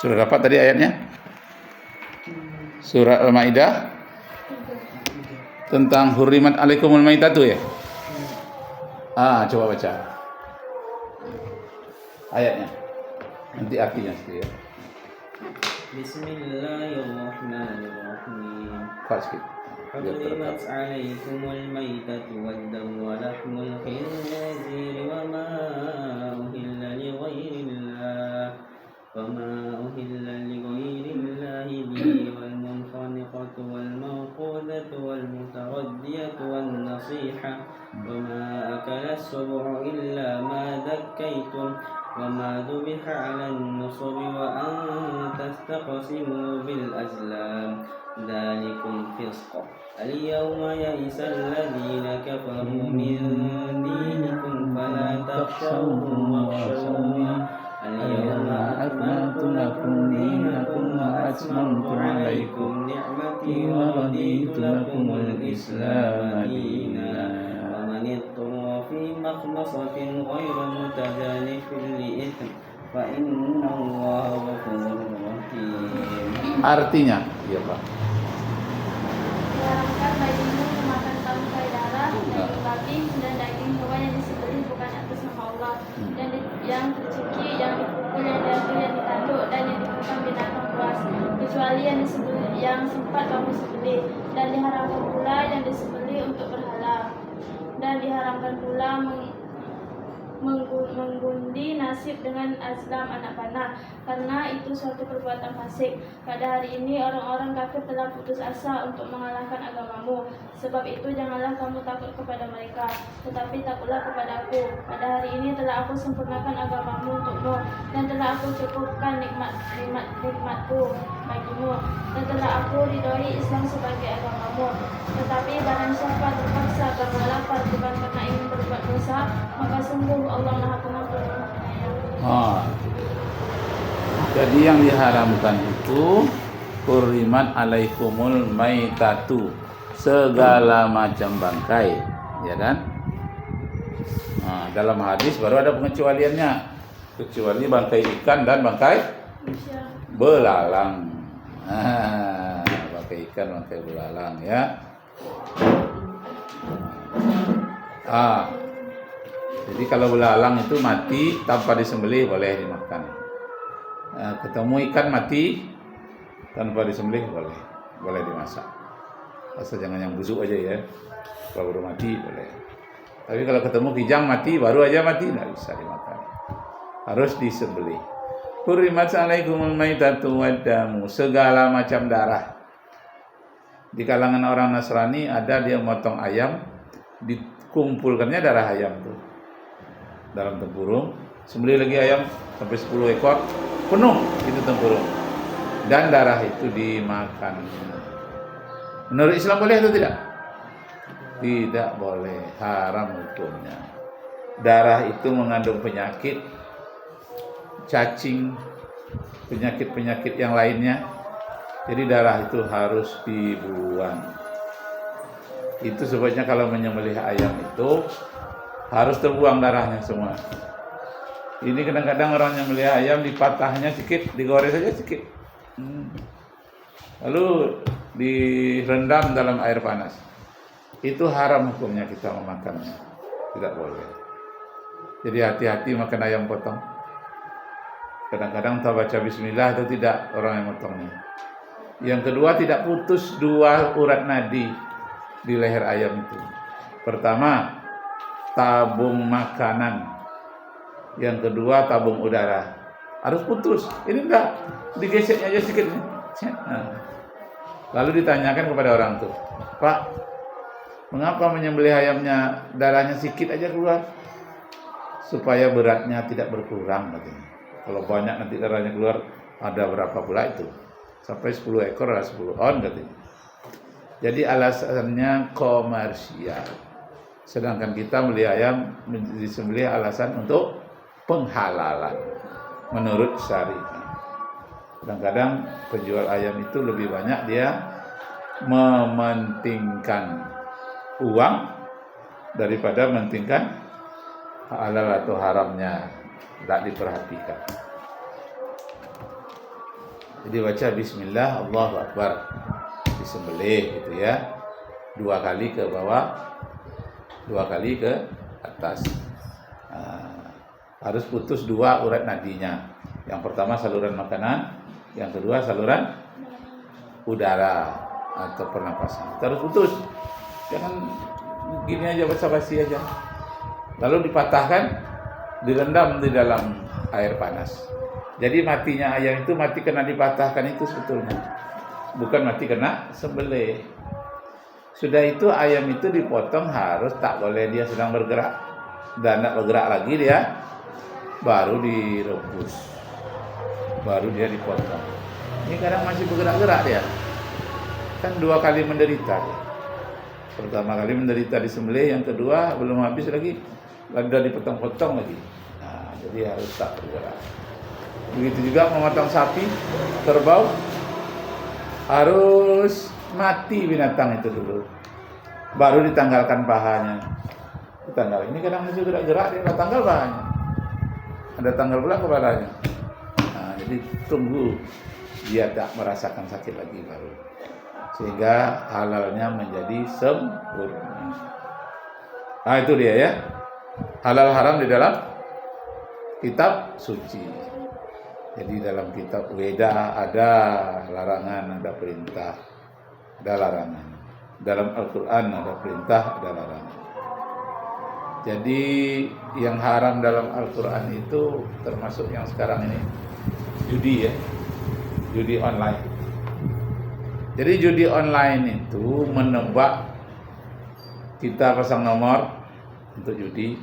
Sudah dapat tadi ayatnya? Surah Al-Maidah tentang hurrimat alaikumul maitatu ya? Coba baca ayatnya. Nanti artinya sedikit. Bismillahirrahmanirrahim. Fasik. حرمت عليكم الميتة والدم ولحم الخنزير وما أهل لغير الله به والمنخنقة والموقوذة والمتردية والنصيحة وما أكل السبع إلا ما ذكيتم وما ذبح على النصب وأن تستقسموا بالأزلام ذلكم فسق اليوم يئس الذين كفروا من دينكم فلا تخشوهم واخشوني اليوم أكملت لكم دينكم وأتممت عليكم نعمتي ورضيت لكم الإسلام دينا ومن اضطر في مخمصة غير متجانف لإثم فإن الله غفور رحيم. Artinya, iya Pak. Diharamkan bagimu memakan tangkai darah, daging babi, dan daging hewan yang disembelih bukan atas nama Allah, dan yang tercekik, yang dipukul, yang diambil, yang ditanduk, dan yang dimakan binatang buas, kecuali yang sempat kamu sembelih. Dan diharamkan pula yang disembelih untuk berhala. Dan diharamkan pula menggundi nasib dengan azlam anak panah, karena itu suatu perbuatan fasik. Pada hari ini orang-orang kafir telah putus asa untuk mengalahkan agamamu. Sebab itu janganlah kamu takut kepada mereka, tetapi takutlah kepada aku. Pada hari ini telah aku sempurnakan agamamu untukmu, dan telah aku cukupkan nikmatku bagimu, dan telah aku ridhoi Islam sebagai agamamu. Tetapi barang siapa terpaksa karena lapar bukan karena ingin berbuat dosa, maka sungguh Allah Maha Pengampun Penyayang. Jadi yang diharamkan itu hurrimat alaikumul maitatu, segala macam bangkai, ya kan? Dalam hadis baru ada pengecualiannya, kecuali bangkai ikan dan bangkai belalang. Bangkai ikan, bangkai belalang, ya. Jadi kalau belalang itu mati tanpa disembelih boleh dimakan. Ketemu ikan mati tanpa disembelih boleh dimasak. Asal jangan yang busuk aja ya. Kalau baru mati boleh. Tapi kalau ketemu kijang mati, baru aja mati, nggak bisa dimakan. Harus disembelih. Hurrimat alaikumul maitatu waddamu, segala macam darah. Di kalangan orang Nasrani ada dia motong ayam, dikumpulkannya darah ayam tuh dalam tempurung, sembelih lagi ayam sampai 10 ekor penuh itu tempurung, dan darah itu dimakan. Menurut Islam boleh atau tidak? Tidak boleh, haram hukumnya. Darah itu mengandung penyakit, cacing, penyakit-penyakit yang lainnya. Jadi darah itu harus dibuang. Itu sebabnya kalau menyembelih ayam itu harus terbuang darahnya semua. Ini kadang-kadang orang yang memelihara ayam dipatahnya sedikit, digoreng saja sedikit, lalu direndam dalam air panas. Itu haram hukumnya kita memakannya, tidak boleh. Jadi hati-hati makan ayam potong. Kadang-kadang tak baca bismillah atau tidak orang yang potongnya. Yang kedua, tidak putus 2 urat nadi di leher ayam itu. Pertama, tabung makanan. Yang kedua, tabung udara. Harus putus. Ini enggak, digeseknya aja sedikit. Lalu ditanyakan kepada orang tuh, Pak, mengapa menyembelih ayamnya darahnya sedikit aja keluar? Supaya beratnya tidak berkurang katanya. Kalau banyak nanti darahnya keluar, ada berapa pula itu? Sampai 10 ekor atau 10 on katanya. Jadi alasannya komersial. Sedangkan kita beli ayam disembelih alasan untuk penghalalan menurut syariat. Kadang-kadang penjual ayam itu lebih banyak dia mementingkan uang daripada mementingkan halal atau haramnya, tidak diperhatikan. Jadi baca Bismillah, Allahu Akbar, disembelih gitu ya. 2 kali ke bawah, 2 kali ke atas. Harus putus 2 urat nadinya. Yang pertama saluran makanan, yang kedua saluran udara atau pernapasan. Terus putus. Jangan gini aja basa-basi aja. Lalu dipatahkan, direndam di dalam air panas. Jadi matinya ayam itu mati karena dipatahkan itu sebetulnya. Bukan mati karena sembelih. Sudah itu ayam itu dipotong harus tak boleh dia sedang bergerak. Dan tak bergerak lagi dia baru direbus. Baru dia dipotong. Ini kadang masih bergerak-gerak dia. Kan 2 kali menderita. Pertama kali menderita disembelih, yang kedua belum habis lagi sudah dipotong-potong lagi. Nah, jadi harus tak bergerak. Begitu juga memotong sapi, kerbau, harus mati binatang itu dulu. Baru ditanggalkan pahanya. Ditanggal. Ini kadang masih gerak-gerak dia nggak tanggal pahanya. Ada tanggal pula kepalanya. Nah, jadi tunggu dia tak merasakan sakit lagi baru. Sehingga halalnya menjadi sempurna. Nah itu dia ya. Halal haram di dalam kitab suci. Jadi dalam kitab Weda ada larangan, ada perintah, ada larangan. Dalam Al-Quran ada perintah, ada larangan. Jadi yang haram dalam Al-Quran itu termasuk yang sekarang ini judi ya. Judi online. Jadi judi online itu menebak, kita pasang nomor untuk judi.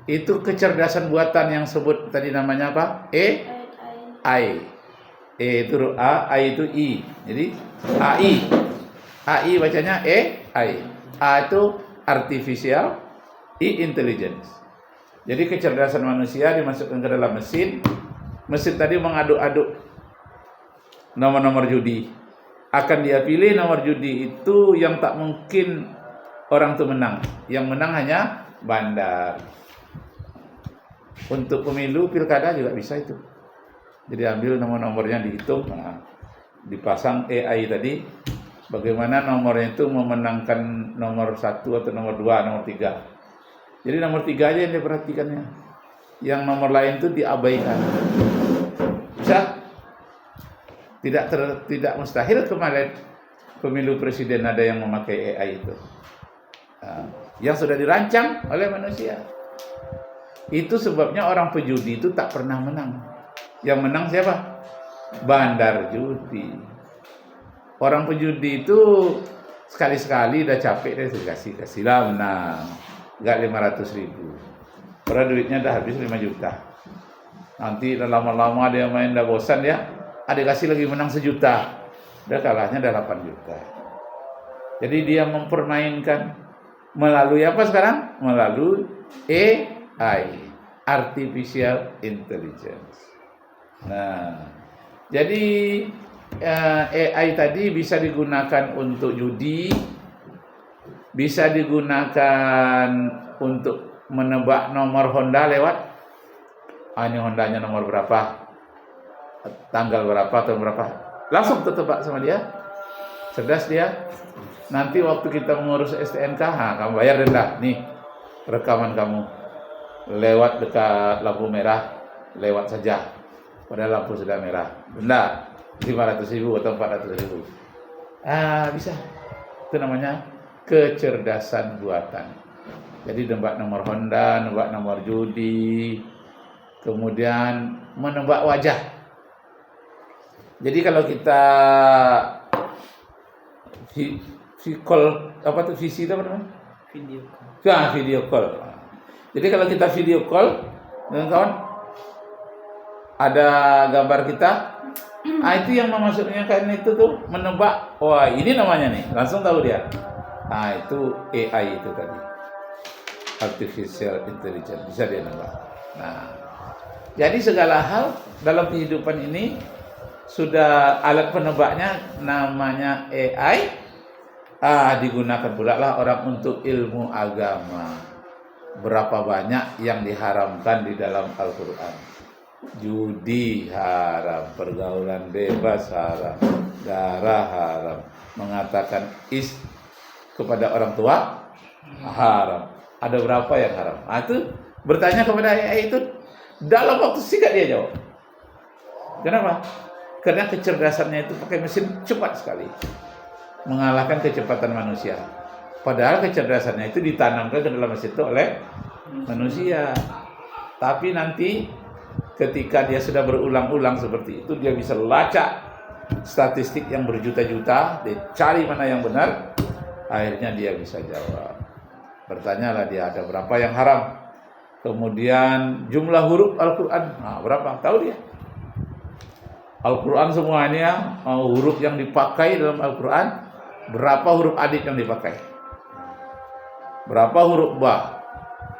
Itu kecerdasan buatan yang sebut tadi namanya apa? AI. E itu A, I itu I. Jadi AI. AI bacanya AI. A itu artificial, I intelligence. Jadi kecerdasan manusia dimasukkan ke dalam mesin. Mesin tadi mengaduk-aduk nomor-nomor judi. Akan dia pilih nomor judi itu yang tak mungkin orang itu menang. Yang menang hanya bandar. Untuk pemilu pilkada juga bisa itu. Jadi ambil nomor-nomornya dihitung, nah, dipasang AI tadi. Bagaimana nomornya itu memenangkan nomor 1 atau nomor 2, nomor 3. Jadi nomor 3 aja yang diperhatikannya. Yang nomor lain itu diabaikan. Bisa? Tidak mustahil kemarin pemilu presiden ada yang memakai AI itu. Nah, yang sudah dirancang oleh manusia. Itu sebabnya orang pejudi itu tak pernah menang. Yang menang siapa? Bandar judi. Orang pejudi itu sekali-sekali udah capek deh kasihlah menang. Enggak 500.000. Padahal duitnya udah habis 5 juta. Nanti lama-lama dia main udah bosan ya. Ada kasih lagi menang 1 juta. Udah kalahnya udah 8 juta. Jadi dia mempermainkan melalui apa sekarang? Melalui AI, artificial intelligence. Nah, jadi AI tadi bisa digunakan untuk judi, bisa digunakan untuk menebak nomor Honda lewat. Ini Hondanya nomor berapa? Tanggal berapa, tahun berapa, langsung tertebak sama dia. Cerdas dia. Nanti waktu kita mengurus STNK, kamu bayar denda. Nih rekaman kamu lewat dekat lampu merah, lewat saja. Padahal lampu sudah merah. Denda 500.000 atau 400.000. Bisa. Itu namanya kecerdasan buatan. Jadi nebak nomor Honda, nebak nomor judi, kemudian menebak wajah. Jadi kalau kita visi itu apa namanya? Video call. Ya, video call. Jadi kalau kita video call dengan kawan, ada gambar kita, itu yang memasuknya kan itu tuh menebak, wah ini namanya nih, langsung tahu dia. Itu AI itu tadi, artificial intelligence, bisa dia nebak. Nah, jadi segala hal dalam kehidupan ini sudah alat penebaknya namanya AI. Digunakan pula lah orang untuk ilmu agama. Berapa banyak yang diharamkan di dalam Al-Quran. judi haram, pergaulan bebas haram, darah haram, mengatakan kepada orang tua haram. Ada berapa yang haram? Itu bertanya kepada AI itu dalam waktu singkat dia jawab. Kenapa? Karena kecerdasannya itu pakai mesin cepat sekali, mengalahkan kecepatan manusia. Padahal kecerdasannya itu ditanamkan ke dalam mesin itu oleh manusia. Tapi nanti ketika dia sudah berulang-ulang seperti itu, dia bisa lacak statistik yang berjuta-juta, dia cari mana yang benar, akhirnya dia bisa jawab. Bertanyalah dia, ada berapa yang haram? Kemudian jumlah huruf Al-Quran, berapa? Tahu dia? Al-Quran semuanya, huruf yang dipakai dalam Al-Quran, berapa huruf alif yang dipakai? Berapa huruf ba?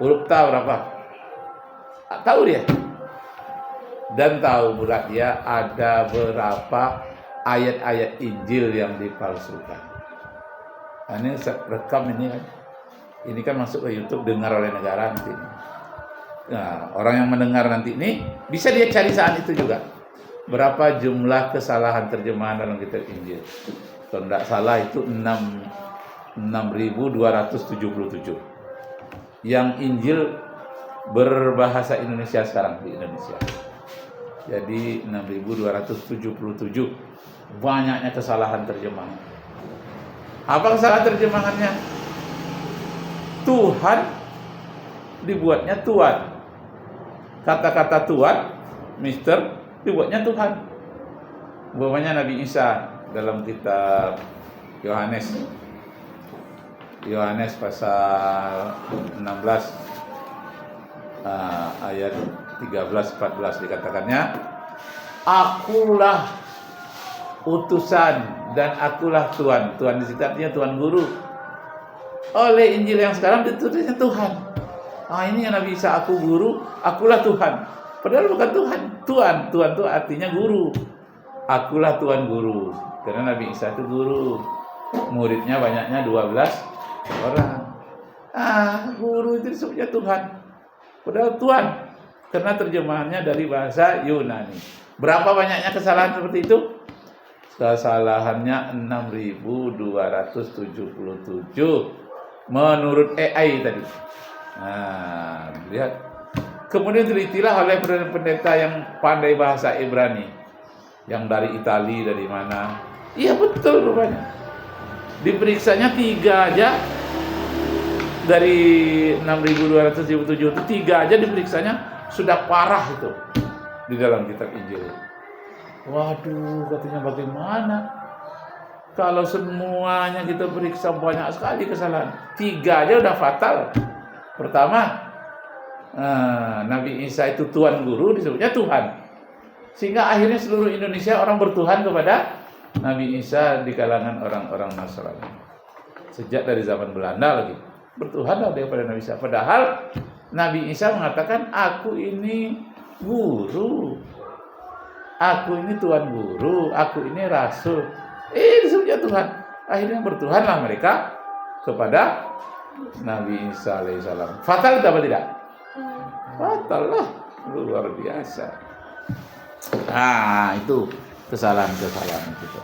Huruf ta berapa? Tahu dia. Dan tahu pula dia ada berapa ayat-ayat Injil yang dipalsukan. Ini rekam ini kan. Ini kan masuk ke YouTube, dengar oleh negara nanti. Nah, orang yang mendengar nanti ini bisa dia cari saat itu juga. Berapa jumlah kesalahan terjemahan dalam kitab Injil? Kalau tidak salah itu 6.277. Yang Injil berbahasa Indonesia sekarang di Indonesia. Jadi 6.277. Banyaknya kesalahan terjemahan. Apa kesalahan terjemahannya? Tuhan dibuatnya Tuhan. Kata-kata Tuhan, Mister, dibuatnya Tuhan. Umpamanya Nabi Isa dalam kitab Yohanes pasal 16 ayat 13-14 dikatakannya, akulah utusan dan akulah Tuhan. Tuhan di situ artinya Tuhan Guru. Oleh Injil yang sekarang ditulisnya Tuhan. Ini yang Nabi Isa, aku guru, akulah Tuhan. Padahal bukan Tuhan. Tuhan itu artinya guru. Akulah Tuhan guru. Karena Nabi Isa itu guru. Muridnya banyaknya 12 orang. Guru itu disebutnya Tuhan. Padahal Tuhan. Karena terjemahannya dari bahasa Yunani. Berapa banyaknya kesalahan seperti itu? Kesalahannya 6.277 menurut AI tadi. Lihat. Kemudian telitilah oleh pendeta yang pandai bahasa Ibrani, yang dari Italia, dari mana? Iya betul rupanya. Diperiksanya 3 aja dari 6.277 itu 3 aja diperiksanya sudah parah itu di dalam kitab Injil. Waduh, katanya bagaimana? Kalau semuanya kita periksa banyak sekali kesalahan, 3 aja udah fatal. Pertama, Nabi Isa itu Tuhan Guru, disebutnya Tuhan. Sehingga akhirnya seluruh Indonesia orang bertuhan kepada Nabi Isa di kalangan orang-orang Nasrani. Sejak dari zaman Belanda lagi, bertuhanlah dia pada Nabi Isa. Padahal Nabi Isa mengatakan, aku ini guru, aku ini Tuhan Guru, aku ini Rasul. Disebutnya Tuhan. Akhirnya bertuhanlah mereka kepada Nabi Isa alaihissalam. Fatal itu apa tidak? Fatal lah, luar biasa. Itu kesalahan-kesalahan itu.